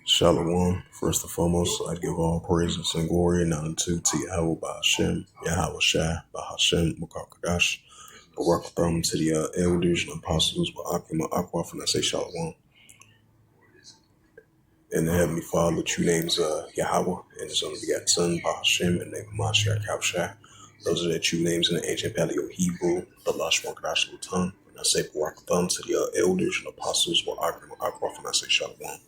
Shalom. First and foremost, I give all praises and glory and honor to Yahweh Ba'Hashem, Yahweh Shai, Ba'Hashem, Makakadash, Barakatham to the elders and apostles, Ba'akim, Ma'akwa, and I say Shalom. And the Heavenly Father, true names Yahweh, and His only begotten Son, Ba'Hashem, and the name of Mashiach, Yahushai. Those are the true names in the ancient Paleo Hebrew, the Lashon Kadash tongue. And I say Barakatham to the elders and apostles, Ba'akim, Ma'akwa, and I say Shalom.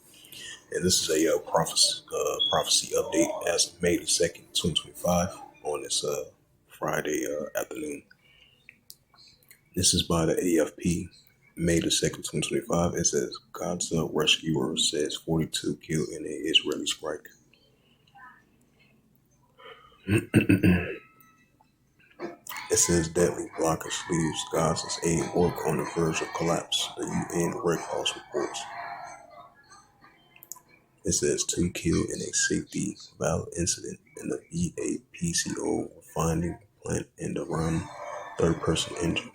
And this is a prophecy update as of May the 2nd, 2025 on this Friday afternoon. This is by the AFP, May the 2nd, 2025. It says, God's rescuer says 42 killed in an Israeli strike. It says deadly blockage leaves Gaza's aid work on the verge of collapse, the UN Red Cross reports. It says 2 killed in a safety valve incident in the VAPCO refining plant in Iran, third person injured.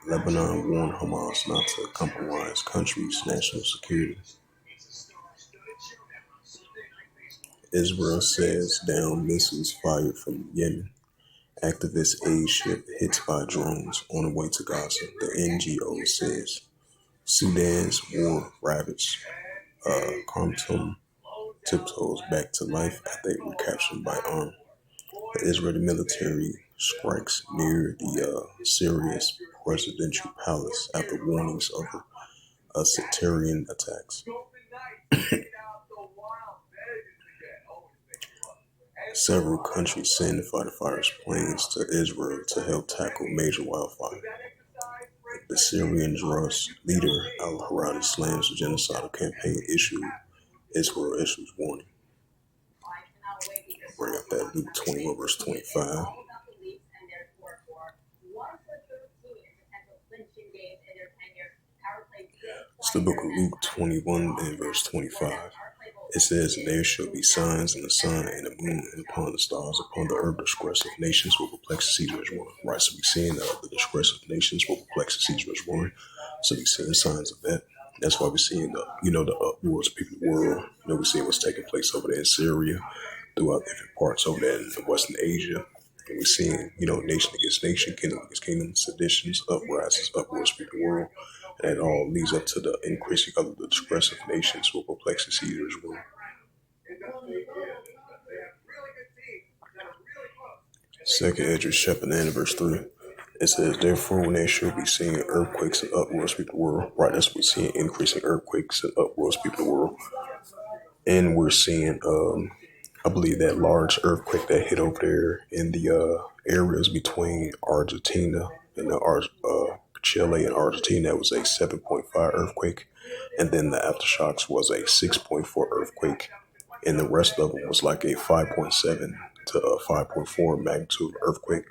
Lebanon warned Hamas not to compromise country's national security. Israel says down missiles fired from Yemen. Activist aid ship hits by drones on the way to Gaza. The NGO says Sudan's war ravaged. Khartoum tiptoes back to life after they were captured by armed. The Israeli military strikes near the Syria's presidential palace after warnings of sectarian attacks. Several countries send fighter planes to Israel to help tackle major wildfire. The Syrian Druze leader al-Harari slams the genocidal campaign Israel issues warning. Bring up that Luke 21 verse 25. It's the book of Luke 21 and verse 25. It says, and there shall be signs in the sun and the moon and upon the stars, upon the earth, the disgrace of nations will perplex the Caesar as one. Right, so we're seeing the disgrace of nations will perplex the Caesar as one. So we're seeing signs of that. That's why we're seeing the uproars of people in the world. We're seeing what's taking place over there in Syria, throughout different parts over there in Western Asia. And we're seeing, nation against nation, kingdom against kingdom, seditions, uproars of people in the world. And it all leads up to the increasing of the disgrace of nations will perplex the Caesar as well. Second Esdras chapter 9 verse 3. It says, therefore, when they shall be seeing earthquakes and uproars of people in the world. Right, that's what we're seeing, increasing earthquakes and uproars of people in the world. And we're seeing, I believe that large earthquake that hit over there in the areas between Argentina and Chile and Argentina, that was a 7.5 earthquake, and then the aftershocks was a 6.4 earthquake, and the rest of them was like a 5.7 to a 5.4 magnitude earthquake.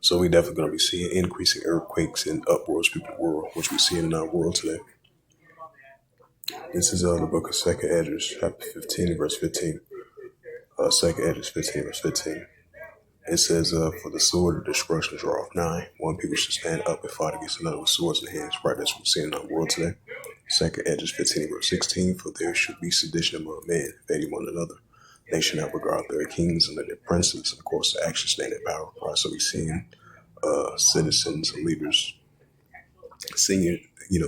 So we definitely going to be seeing increasing earthquakes and uproars people in the world, which we see in our world today. This is the book of Second Esdras, chapter 15, verse 15. Second Esdras 15, verse 15. It says, for the sword of destruction draweth nigh. One people should stand up and fight against another with swords in hands. Right, that's what we're seeing in our world today. Second Esdras 15, verse 16. For there should be sedition among men, hating one another. They should not regard their kings and their princes. And of course, the action stand in power. Right, so we're seeing citizens and leaders, senior,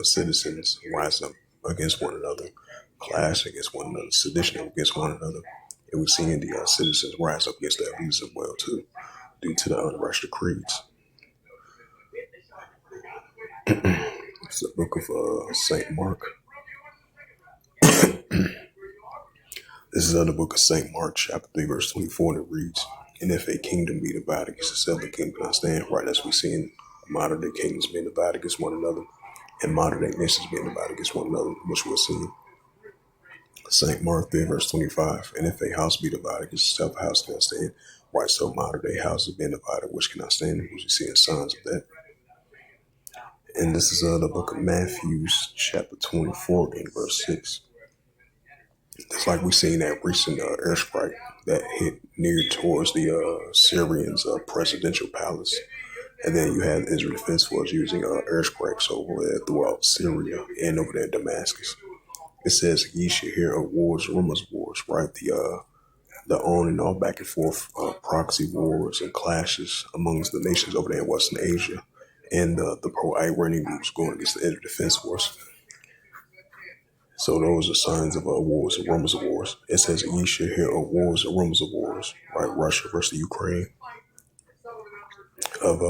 citizens rise up against one another, clash against one another, sedition against one another. And we're seeing the citizens rise up against their leaders as well, too, due to the unrushed creeds. It's the book of St. Mark. This is the book of St. Mark, chapter 3, verse 24, and it reads, and if a kingdom be divided against itself, the kingdom cannot stand. Right, that's what we're seeing modern day kingdoms being divided against one another, and modern day nations being divided against one another, which we're seeing. St. Mark 3, verse 25, and if a house be divided against itself, a house cannot stand. Right, so modern day houses being divided, which cannot stand, which we see signs of that. And this is the book of Matthew, chapter 24, and verse 6. It's like we seen that recent airstrike that hit near towards the Syrians' presidential palace. And then you had Israel Defense Force using airstrikes over there throughout Syria and over there in Damascus. It says ye should hear of wars, rumors of wars, right? The on and off back and forth proxy wars and clashes amongst the nations over there in Western Asia and the pro-Iranian groups going against the Israel Defense Force. So those are signs of wars and rumors of wars. It says ye should hear of wars and rumors of wars, right? Russia versus Ukraine, of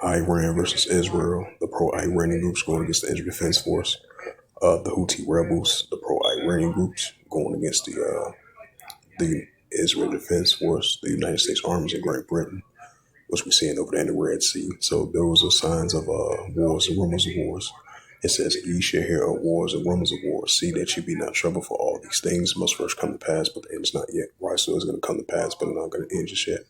Iran versus Israel, the pro-Iranian groups going against the Israel Defense Force, the Houthi rebels, the pro-Iranian groups going against the Israel Defense Force, the United States armies in Great Britain, which we're seeing over there in the Red Sea. So those are signs of wars and rumors of wars. It says, ye shall hear of wars and rumors of wars. See that you be not troubled, for all these things must first come to pass, but the end is not yet. Right, so it's going to come to pass, but it's not going to end just yet.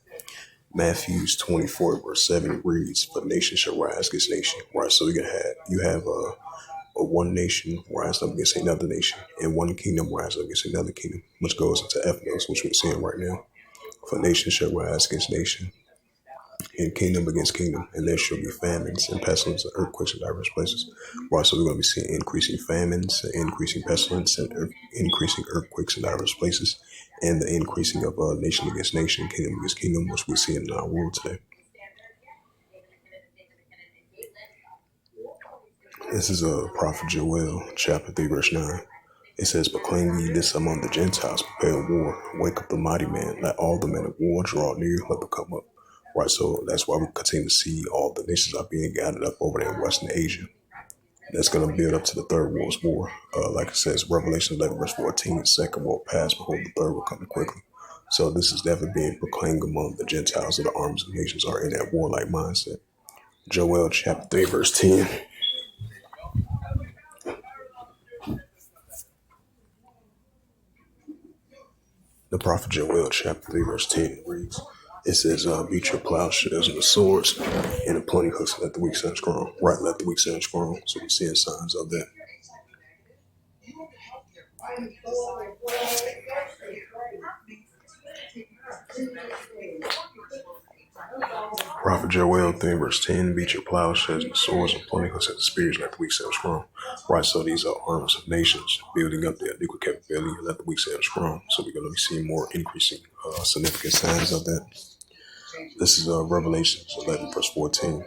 Matthew 24, verse 7 reads, for nation shall rise against nation. Right, so you have a one nation rise up against another nation, and one kingdom rise up against another kingdom, which goes into ethnos, which we're seeing right now. For nation shall rise against nation, and kingdom against kingdom, and there shall be famines and pestilence and earthquakes in diverse places. Right, so we're going to be seeing increasing famines, and increasing pestilence, and increasing earthquakes in diverse places, and the increasing of nation against nation, kingdom against kingdom, which we see in our world today. This is Prophet Joel, chapter 3, verse 9. It says, proclaim ye this among the Gentiles, prepare war, wake up the mighty man, let all the men of war draw near, let them come up. Right, so that's why we continue to see all the nations are being gathered up over there in Western Asia. That's going to build up to the Third World War. Like it says, Revelation 11, verse 14, the second will pass, behold, the third will come quickly. So this is definitely being proclaimed among the Gentiles, that the armies of the nations are in that warlike mindset. Joel chapter 3, verse 10. The prophet Joel chapter 3, verse 10 reads, it says, beat your plowshares and the swords and the plenty hooks, let the weak stand strong. Right, let the weak stand strong. So we're seeing signs of that. Prophet Joel 3, verse 10, beat your plowshares and swords and plenty hooks at the spears, let the weak stand strong. Right, so these are armies of nations building up their adequate capability, let the weak stand strong. So we're going to be seeing more increasing significant signs of that. This is Revelation 11, verse 14.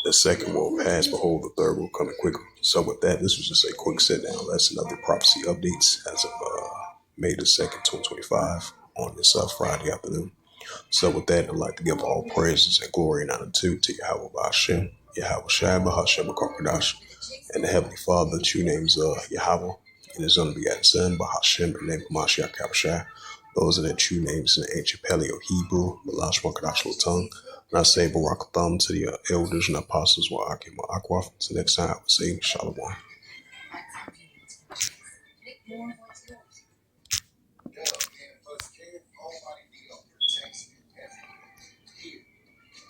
The second will pass, behold, the third will come quickly. So with that, this was just a quick sit down lesson of the prophecy updates as of May the 2nd, 2025 on this Friday afternoon. So with that, I'd like to give all praises and glory and honor to Yahweh Hashem, Yahweh Shai, Bahashem, Bakarkadash, and the Heavenly Father. The true names Yahweh and His unbegotten Son, Bahashem, the name of Mashiach Kabashai. Those are the true names in the ancient Paleo Hebrew, Malash Wakadash tongue. And I say Barak Thumb to the elders and apostles, Wa'akim Wa'akwaf. So next time I would say Shalom.